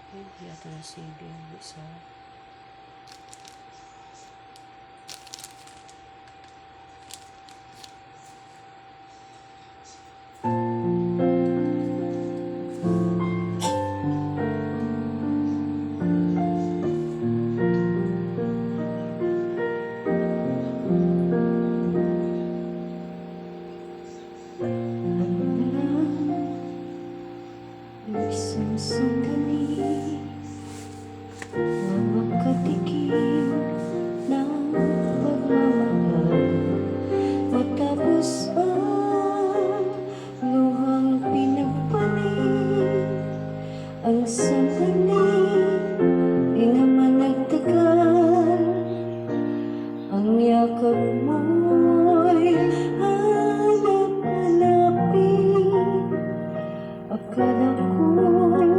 Hindi ata na CV ang isa. Isang sandali na makatikim ng pagmamahal, matapos ang luhang pinagpalit. Ang sandali di naman nagtagal, ang yakap mo'y hanap-hanapin. Akala ko ang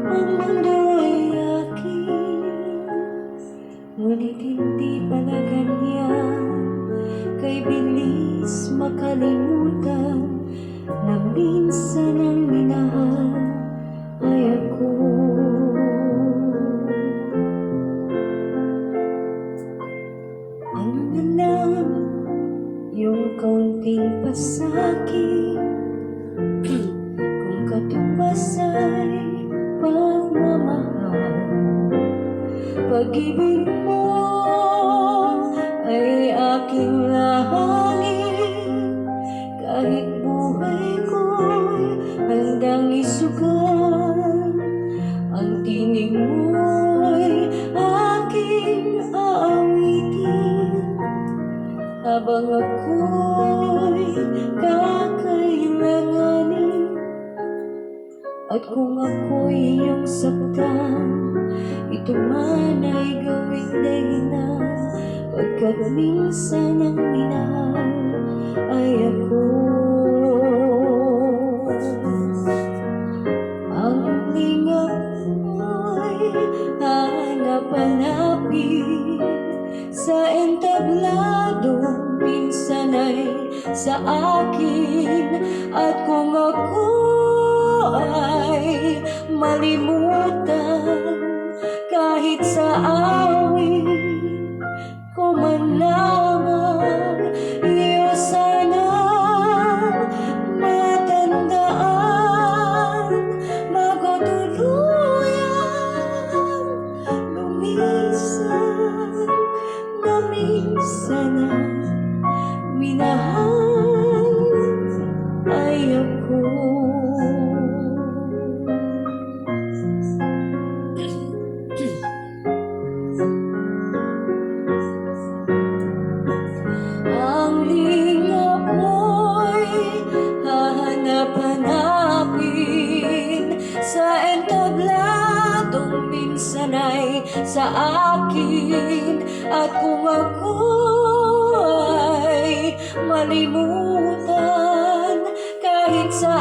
mundo ay akin, ngunit hindi pala ganyan. Kay bilis makalimutan na minsan ang minahal ay ako. Ano na lang yung kaunting pasakit, kung katumbas ay pagmamahal. Pag-ibig mo ay aking langit, kahit buhay ko'y handang isugal. Ang tinig mo'y aking aawitin habang ako'y kakailanganin. At kung ako'y iyong saktan, ito man ay gawing dahilan, pagkat minsan ang minahal ay ako. Ang lingap mo'y hanap-hanapin sa entablado, minsan ay sa akin. At kung ako ay malimutan, kahit sa awit ko man lamang, iyo sana matandaan, bago tuluyan lumisan na minsan ang minahal ay ako. Ang lingap mo'y hahanap-hanapin sa entabladong minsan ay sa akin. At kung ako ay malimutan, kahit sa